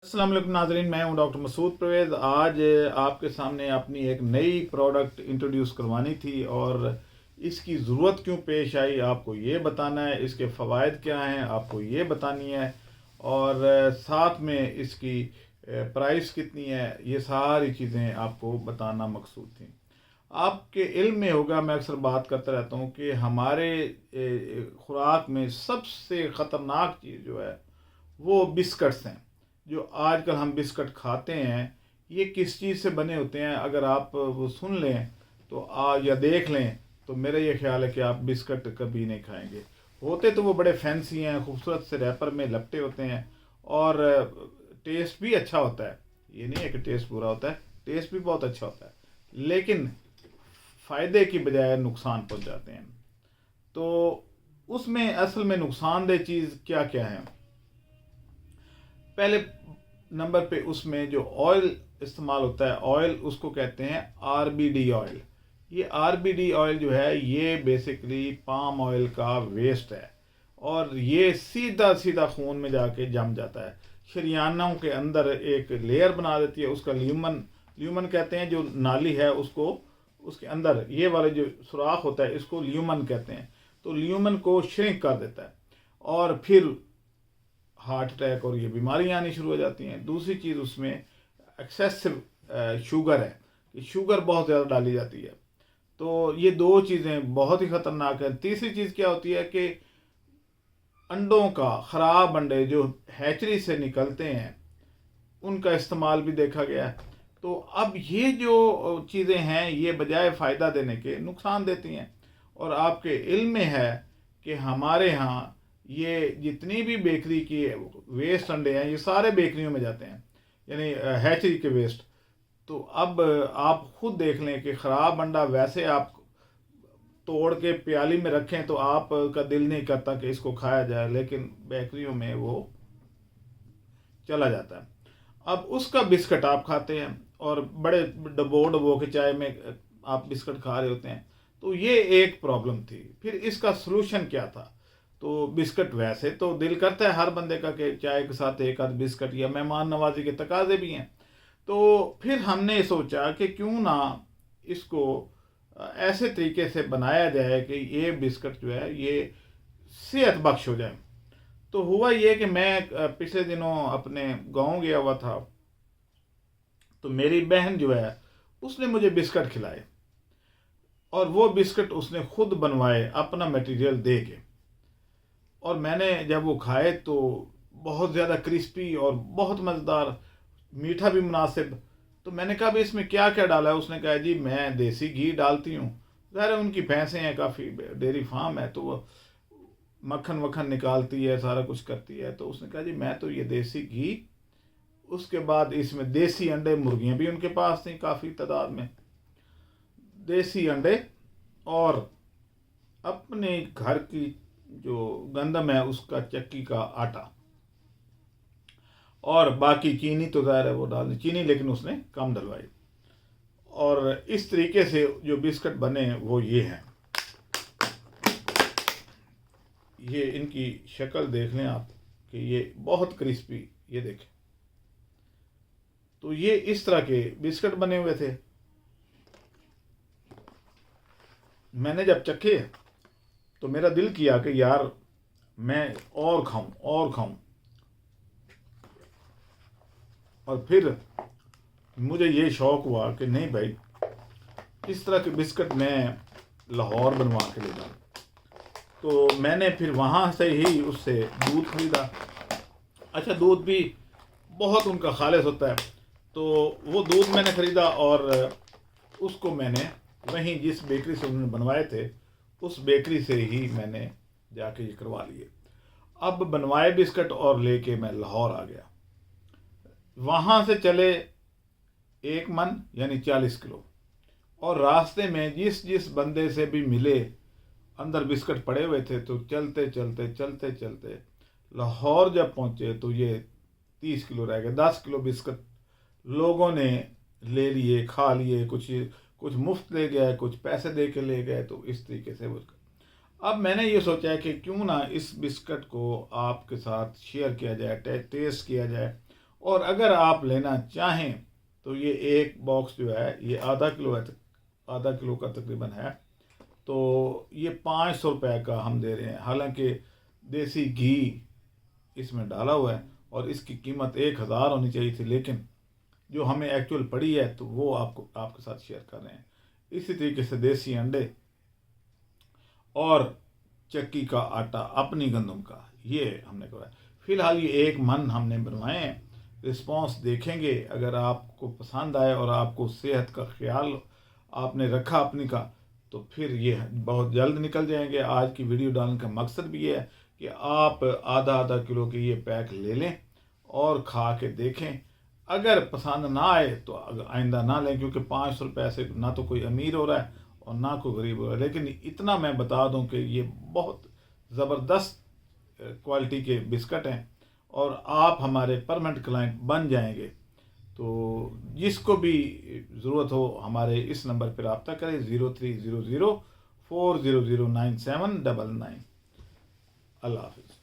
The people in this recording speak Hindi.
अस्सलाम वालेकुम नाज़रीन, मैं हूं डॉक्टर मसूद परवेज़। आज आपके सामने अपनी एक नई प्रोडक्ट इंट्रोड्यूस करवानी थी और इसकी ज़रूरत क्यों पेश आई आपको ये बताना है, इसके फ़वाइद क्या हैं आपको ये बतानी है और साथ में इसकी प्राइस कितनी है, ये सारी चीज़ें आपको बताना मकसूद थी। आपके इल्म में होगा, मैं अक्सर बात करता रहता हूँ कि हमारे खुराक में सबसे ख़तरनाक चीज़ जो है वो बिस्कट्स हैं। जो आजकल हम बिस्कट खाते हैं ये किस चीज़ से बने होते हैं, अगर आप वो सुन लें तो या देख लें तो मेरा ये ख्याल है कि आप बिस्कट कभी नहीं खाएंगे। होते तो वो बड़े फैंसी हैं, खूबसूरत से रैपर में लपटे होते हैं और टेस्ट भी अच्छा होता है। ये नहीं है कि टेस्ट बुरा होता है, टेस्ट भी बहुत अच्छा होता है, लेकिन फ़ायदे की बजाय नुकसान पहुंचाते हैं। तो उसमें असल में नुकसानदेह चीज़ क्या क्या है? पहले नंबर पे उसमें जो ऑयल इस्तेमाल होता है, ऑयल उसको कहते हैं आरबीडी ऑयल। ये आरबीडी ऑयल जो है ये बेसिकली पाम ऑयल का वेस्ट है और ये सीधा सीधा खून में जाके जम जाता है, शरियानों के अंदर एक लेयर बना देती है। उसका ल्यूमन ल्यूमन कहते हैं, जो नाली है उसको, उसके अंदर ये वाले जो सुराख होता है इसको ल्यूमन कहते हैं। तो ल्यूमन को श्रिंक कर देता है और फिर हार्ट अटैक और ये बीमारियां आनी शुरू हो जाती हैं। दूसरी चीज़ उसमें एक्सेसिव शुगर है, कि शुगर बहुत ज़्यादा डाली जाती है। तो ये दो चीज़ें बहुत ही ख़तरनाक हैं। तीसरी चीज़ क्या होती है कि अंडों का, ख़राब अंडे जो हैचरी से निकलते हैं उनका इस्तेमाल भी देखा गया है। तो अब ये जो चीज़ें हैं ये बजाय फ़ायदा देने के नुकसान देती हैं। और आपके इल्म में है कि हमारे यहाँ ये जितनी भी बेकरी की वेस्ट अंडे हैं ये सारे बेकरियों में जाते हैं, यानी हैचरी के वेस्ट। तो अब आप खुद देख लें कि ख़राब अंडा वैसे आप तोड़ के प्याली में रखें तो आपका दिल नहीं करता कि इसको खाया जाए, लेकिन बेकरियों में वो चला जाता है। अब उसका बिस्किट आप खाते हैं और बड़े डबो डबो के चाय में आप बिस्किट खा रहे होते हैं। तो ये एक प्रॉब्लम थी। फिर इसका सलूशन क्या था? तो बिस्किट वैसे तो दिल करता है हर बंदे का कि चाय के साथ एक आध बिस्किट, या मेहमान नवाजी के तकाजे भी हैं। तो फिर हमने सोचा कि क्यों ना इसको ऐसे तरीके से बनाया जाए कि ये बिस्किट जो है ये सेहत बख्श हो जाए। तो हुआ ये कि मैं पिछले दिनों अपने गांव गया हुआ था, तो मेरी बहन जो है उसने मुझे बिस्किट खिलाए और वो बिस्किट उसने खुद बनवाए अपना मटेरियल दे के। और मैंने जब वो खाए तो बहुत ज़्यादा क्रिस्पी और बहुत मज़ेदार, मीठा भी मुनासिब। तो मैंने कहा भाई इसमें क्या क्या डाला है? उसने कहा जी मैं देसी घी डालती हूँ। ज़ाहिर है उनकी भैंसें हैं, काफ़ी डेयरी फार्म है, तो वो मक्खन वक्खन निकालती है, सारा कुछ करती है। तो उसने कहा जी मैं तो ये देसी घी, उसके बाद इसमें देसी अंडे, मुर्गियां भी उनके पास थी काफ़ी तादाद में, देसी अंडे और अपने घर की जो गंदम है उसका चक्की का आटा, और बाकी चीनी तो ज़ाहिर है वो डाल दी चीनी, लेकिन उसने कम डलवाई। और इस तरीके से जो बिस्किट बने वो ये हैं। ये इनकी शक्ल देख लें आप कि ये बहुत क्रिस्पी, ये देखें। तो ये इस तरह के बिस्किट बने हुए थे। मैंने जब चखे तो मेरा दिल किया कि यार मैं और खाऊं और खाऊं। और फिर मुझे ये शौक़ हुआ कि नहीं भाई, इस तरह के बिस्किट मैं लाहौर बनवा के ले जाऊँ। तो मैंने फिर वहाँ से ही उससे दूध ख़रीदा। अच्छा, दूध भी बहुत उनका खालिस होता है। तो वो दूध मैंने ख़रीदा और उसको मैंने वहीं जिस बेकरी से उन्होंने बनवाए थे उस बेकरी से ही मैंने जाके ये करवा लिए। अब बनवाए बिस्किट और लेके मैं लाहौर आ गया। वहाँ से चले 1 मन यानी 40 किलो, और रास्ते में जिस जिस बंदे से भी मिले अंदर बिस्किट पड़े हुए थे। तो चलते चलते चलते चलते लाहौर जब पहुँचे तो ये 30 किलो रह गए। 10 किलो बिस्किट लोगों ने ले लिए, खा लिए, कुछ कुछ मुफ्त ले गए, कुछ पैसे दे के ले गए। तो इस तरीके से वो, अब मैंने ये सोचा है कि क्यों ना इस बिस्किट को आपके साथ शेयर किया जाए, टेस्ट किया जाए और अगर आप लेना चाहें तो ये एक बॉक्स जो है ये आधा किलो है, आधा किलो का तकरीबन है, तो ये 500 रुपये का हम दे रहे हैं। हालांकि देसी घी इसमें डाला हुआ है और इसकी कीमत 1000 होनी चाहिए थी, लेकिन जो हमें एक्चुअल पड़ी है तो वो आपके साथ शेयर कर रहे हैं। इसी तरीके से देसी अंडे और चक्की का आटा अपनी गंदम का, ये हमने कराया। फिलहाल ये 1 मन हमने बनवाए हैं। रिस्पांस देखेंगे, अगर आपको पसंद आए और आपको सेहत का ख्याल आपने रखा अपनी का, तो फिर ये बहुत जल्द निकल जाएंगे। आज की वीडियो डालने का मकसद भी ये है कि आप आधा आधा किलो के ये पैक ले लें और खा के देखें। अगर पसंद ना आए तो आइंदा ना लें, क्योंकि 500 रुपये से ना तो कोई अमीर हो रहा है और ना कोई गरीब हो रहा है। लेकिन इतना मैं बता दूं कि ये बहुत ज़बरदस्त क्वालिटी के बिस्किट हैं और आप हमारे परमानेंट क्लाइंट बन जाएंगे। तो जिसको भी ज़रूरत हो हमारे इस नंबर पर रब्ता करें 0300 4009799। अल्लाह हाफिज़।